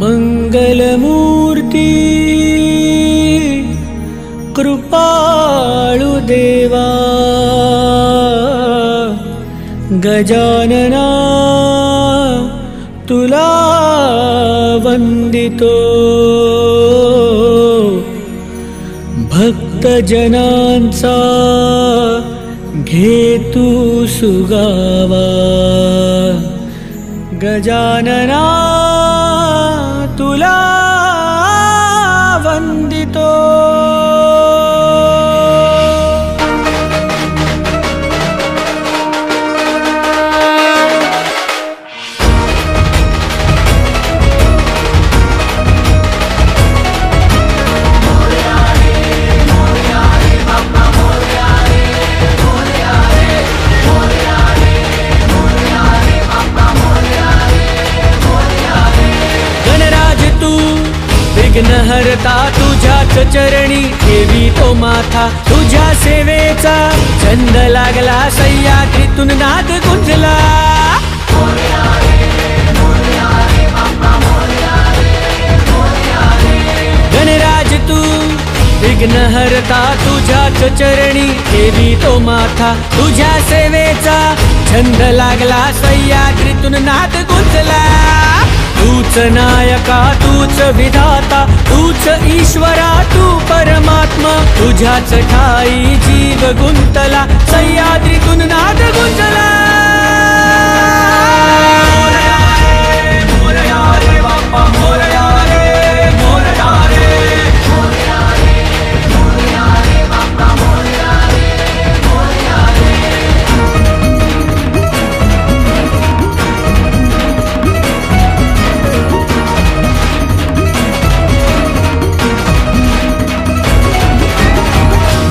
मंगलमूर्ती कृपाळु देवा गजानना तुला वंदितो भक्तजनांचा घेतु सुगावा गजानना तुला वंदितो विघ्नहर्ता तुझ्याच चरणी ठेवी तो माथा तुझ्या सेवेचा छंद लागला सह्याद्रीतून नाद गुंजला गणराज तू विघ्नहर्ता तुझ्याच चरणी ठेवी तो माथा तुझ्या सेवेचा छंद लागला सह्याद्रीतून नाद गुंजला तूच नायका तूच विधाता तूच ईश्वरा तू परमात्मा तुझ्याच ठाई जीव गुंतला सह्याद्रीतून नाद गुंजला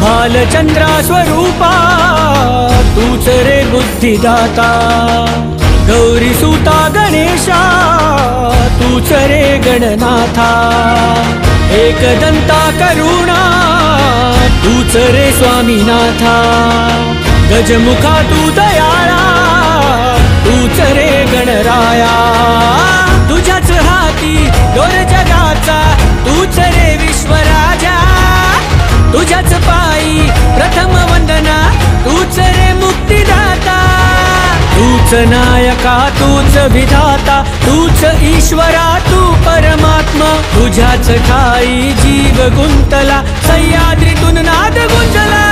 बालचंद्रा स्वरूपा तूच रे बुद्धिदाता गौरी सुता गणेशा तूच रे गणनाथा एकदंता करुणा तूच रे स्वामीनाथा गजमुखा तू दयाळा तूच रे गणराया तुझ्याच हाती दोर जगाचा तूच रे विश्वराजा तुझ्याच पायी प्रथम वंदना तूच रे मुक्तिदाता तूच नायका तूच विधाता तूच ईश्वरा तू परमात्मा तुझ्याच ठाई जीव गुंतला सह्याद्रीतून नाद गुंजला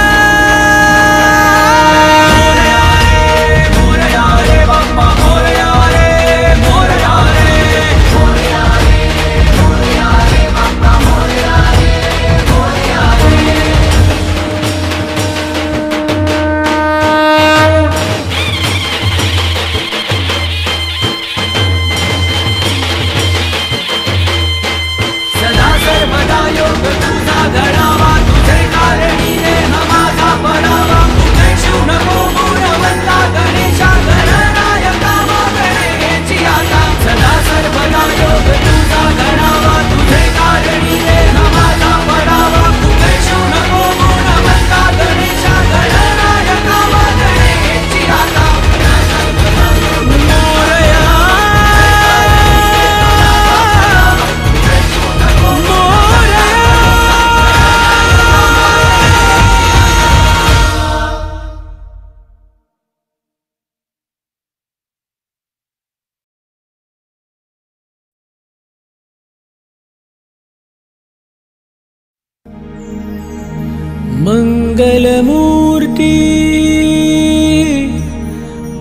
मंगलमूर्ती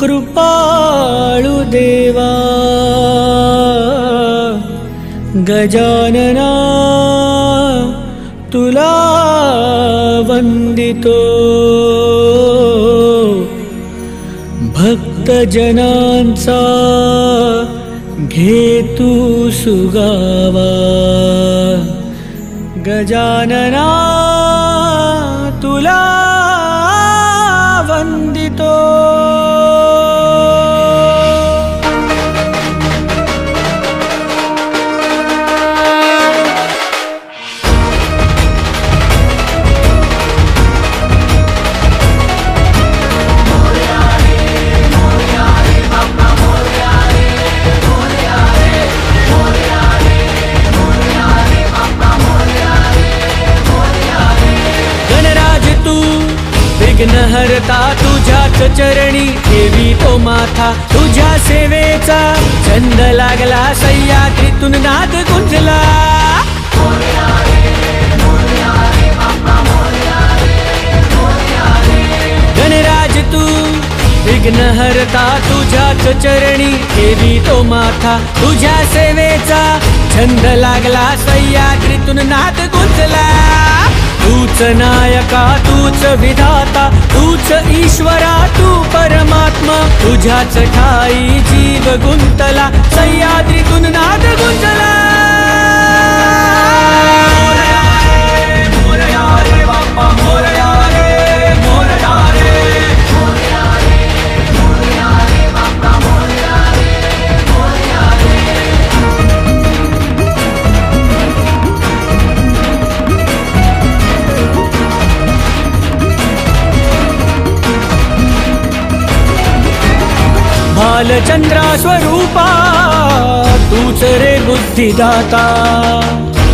कृपाळु देवा गजानना तुला वंदितो भक्तजनांचा घेतु सुगावा गजानना तुला वंदितो चरणी ठेवी तो माथा, तुझ्या सेवेचा छंद लागला सह्याद्रीतून नाद गुंजला. गणराज तू विघ्नहर्ता, तुझ्याच चरणी ठेवी तो माथा, तुझ्या सेवेचा छंद लागला सह्याद्रीतून नाद गुंजला. तूच नायका, तूच विधाता, तूच ईश्वरा, तू परमात्मा, तुझ्याच ठाई जीव गुंतला, सह्याद्रीतून नाद गुंजला. मोरया रे बाप्पा मोरया रे, मोरया रे. बालचंद्रा स्वरूपा तूच रे बुद्धिदाता,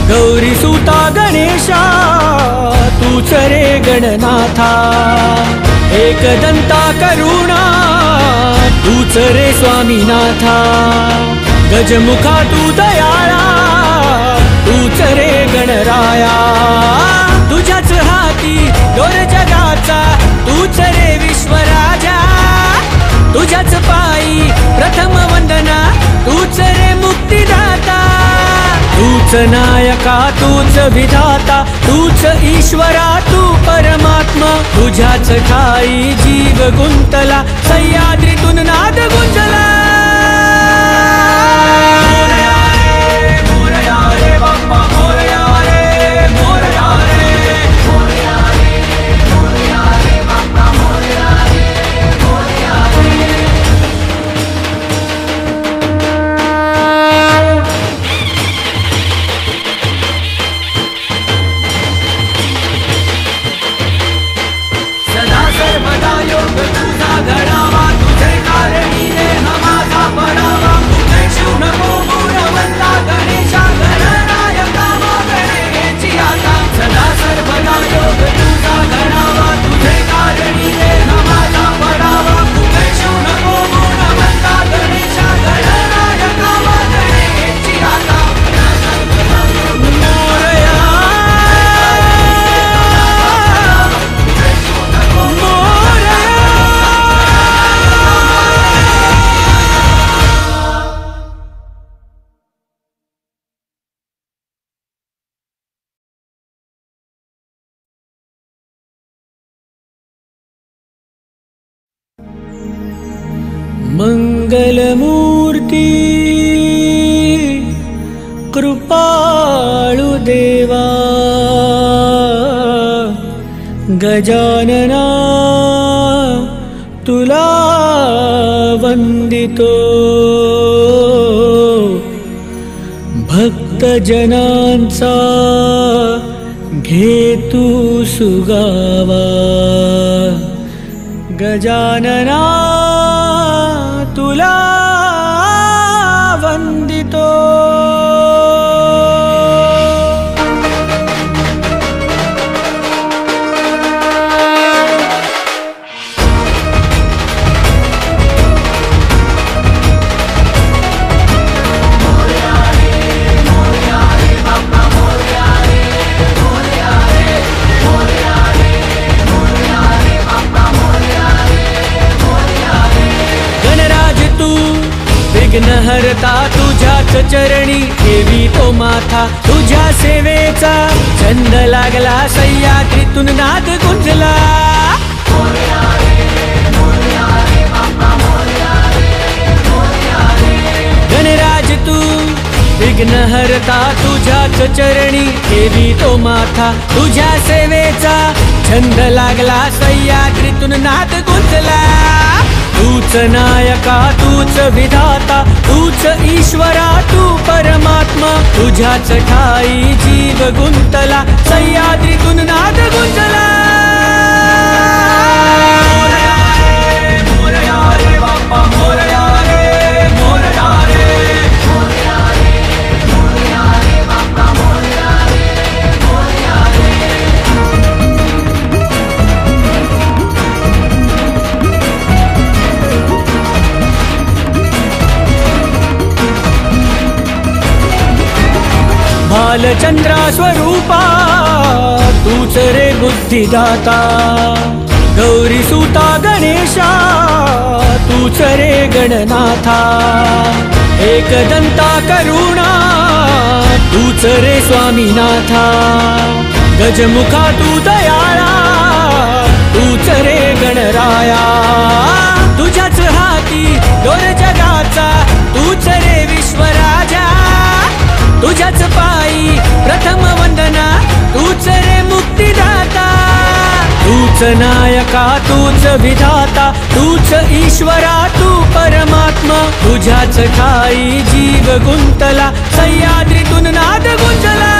गौरी सुता गणेशा तूच रे गणनाथा, एकदंता करुणा तूच रे स्वामीनाथा, गजमुखा तू दयाळा तूच रे गणराया, तुझ्याच हाती दोर जगाचा तूच रे विश्वराजा, तुझ्याच पायी प्रथम वंदना तूच रे मुक्तिदाता. तूच नायका, तूच विधाता, तूच ईश्वरा, तू परमात्मा, तुझ्याच ठाई जीव गुंतला, सह्याद्रीतून नाद गुंजला. मोरया रे, मोरया रे बाप्पा मोरया रे, मोरया रे. मोरया रे, मोरया रे बाप्पा मोरया रे, मोरया रे. सदा सर्वदा योग तुझा घडावा, तुझे कारणी देह माझा पडावा, तुझे शिव नको गुणवंता गणेशा, गणनायका गणेची आता. सदा सर्वदा योग तुझा घडावा, तुझे कारणी देह माझा पडावा, तुझे शिव नको गुणवंता गणेशा, गणनायका गणेची आता. मोरया मंगलमूर्ती कृपाळु देवा, गजानना तुला वंदितो, भक्तजनांचा घे तू सुगावा, गजानना तुला वंदितो. विघ्नहर्ता, तुझ्याच चरणी ठेवी तो माथा, तुझ्या सेवेचा छंद लागला सह्याद्रीतून नाद गुंजला. गणराज तू विघ्नहर्ता, तुझ्याच चरणी ठेवी तो माथा, तुझ्या सेवेचा छंद लागला सह्याद्रीतून नाद गुंजला. तूच नायका, तूच विधाता, तूच ईश्वरा, तू परमात्मा, तुझ्याच ठाई जीव गुंतला, सह्याद्रीतून नाद गुंजला. मोरया रे, मोरया रे बाप्पा मोरया रे, मोरया रे. मोरया रे, मोरया रे बाप्पा मोरया रे, मोरया रे. बालचंद्रा स्वरूपा तूच रे बुद्धिदाता, गौरी सुता गणेशा तूच रे गणनाथा, एकदंता करुणा तूच रे स्वामीनाथा, गजमुखा तू दयाळा तूच रे गणराया, तुझ्याच हाती दोर जगाचा तूच रे विश्वराजा, तुझ्याच पायी प्रथम वंदना तूच रे मुक्तिदाता, तूच नायका तूच विधाता, तूच ईश्वरा तू परमात्मा, तुझ्याच ठाई जीव गुंतला, सह्याद्रीतून नाद गुंजला।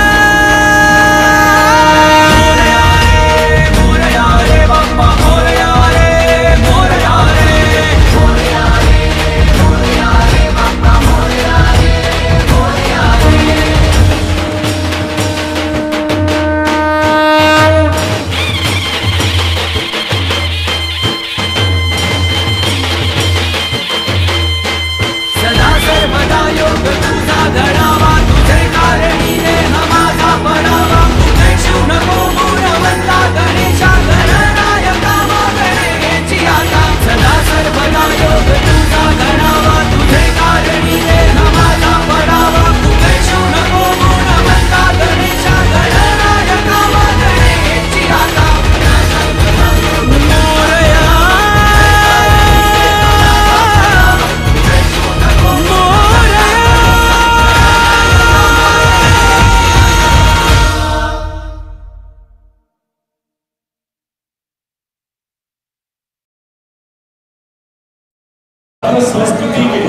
संस्कृति के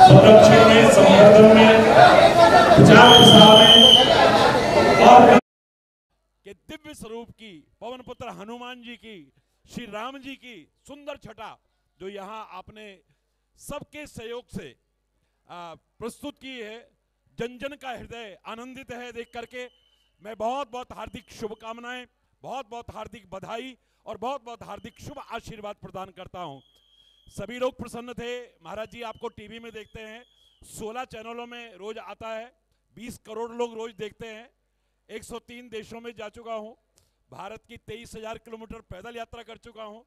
संरक्षण में, संवर्धन में, प्रचार प्रसार में और के दिव्य स्वरूप की, पवन पुत्र हनुमान जी की, श्री राम जी की सुंदर छटा जो यहाँ आपने सबके सहयोग से प्रस्तुत की है, जन जन का हृदय आनंदित है देख करके। मैं बहुत बहुत हार्दिक शुभकामनाएं, बहुत बहुत हार्दिक बधाई और बहुत बहुत हार्दिक शुभ आशीर्वाद प्रदान करता हूं। सभी लोग प्रसन्न थे। महाराज जी आपको टीवी में देखते हैं, 16 चैनलों में रोज आता है, 20 करोड़ लोग रोज देखते हैं, 103 देशों में जा चुका हूं, भारत की 23,000 किलोमीटर पैदल यात्रा कर चुका हूं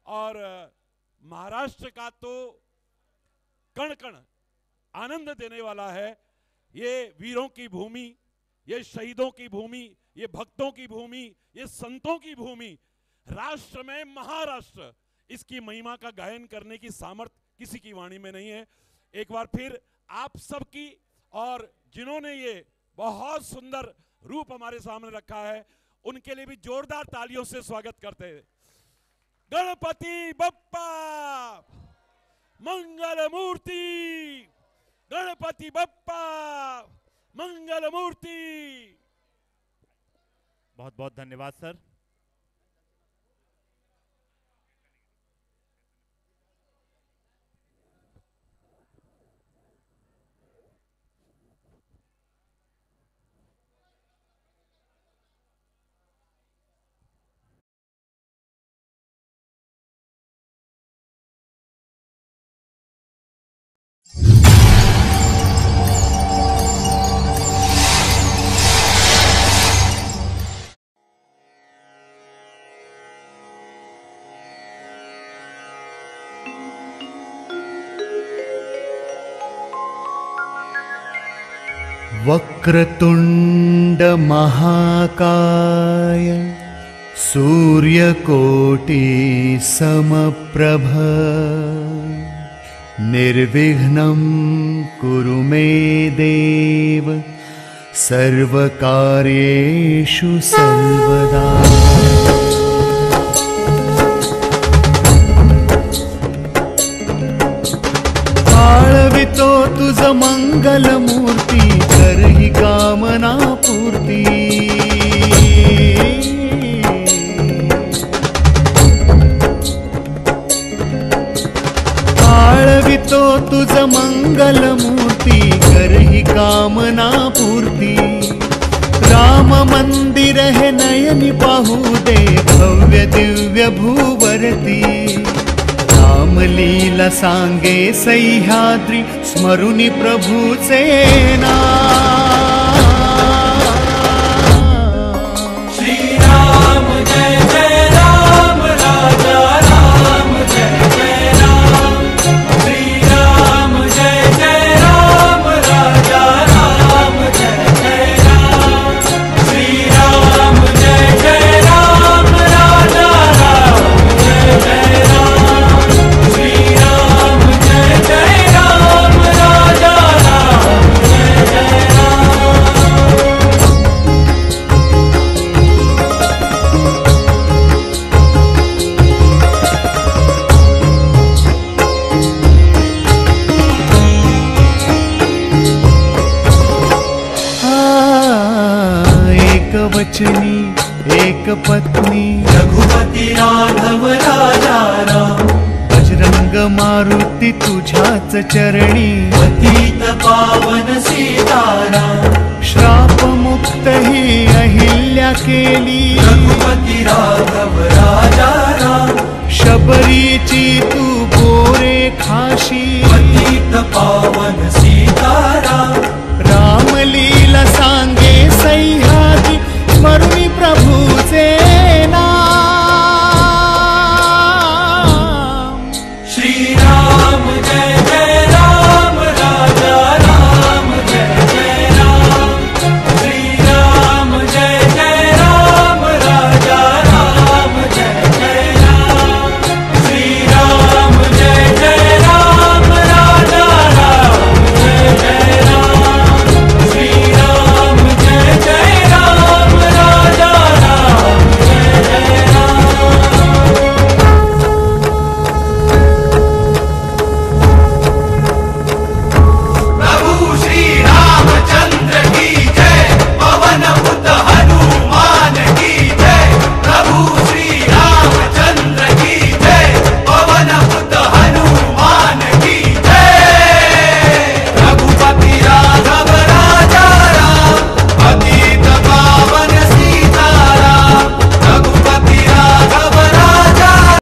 और महाराष्ट्र का तो कण कण आनंद देने वाला है। ये वीरों की भूमि, ये शहीदों की भूमि, ये भक्तों की भूमि, ये संतों की भूमि, राष्ट्र में महाराष्ट्र, इसकी महिमा का गायन करने की सामर्थ्य किसी की वाणी में नहीं है। एक बार फिर आप सबकी और जिन्होंने ये बहुत सुंदर रूप हमारे सामने रखा है उनके लिए भी जोरदार तालियों से स्वागत करते हैं। गणपति बप्पा मंगल मूर्ति, गणपति बप्पा मंगल मूर्ति। बहुत बहुत धन्यवाद सर। वक्रतुंड महाकाय सूर्यकोटि समप्रभ निर्विघ्नं कुरु मे देव सर्वकार्येषु सर्वदा। आळवितो तुझ मंगलमूर्ती करही कामना पूर्ती। आळवितो तुझ मंगलमूर्ती करही कामना पूर्ती। राम मंदिर हे नयनी पाहू दे भव्य दिव्य भूवरती। रामलीला सांगे सह्याद्री स्मरुनी प्रभूचे नाम। वचनी एक पत्नी रघुपती राघव राजा राम बजरंग मारुती तुझ्याच चरणी पतित पावन सीताराम श्राप मुक्त ही अहिल्या केली रघुपती राघव राजा राम शबरीची तू गोरे खाशी पतित पावन सीताराम रामलीला